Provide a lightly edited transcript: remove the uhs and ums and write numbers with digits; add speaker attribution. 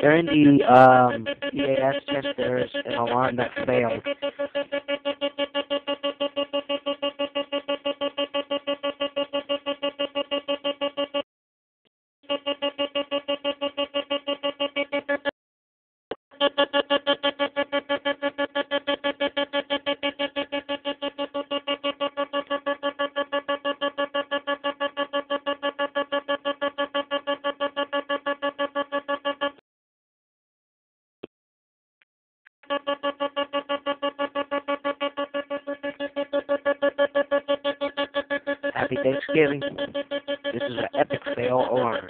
Speaker 1: During the EAS test, there's an alarm that failed. Happy Thanksgiving. This is an epic fail alarm.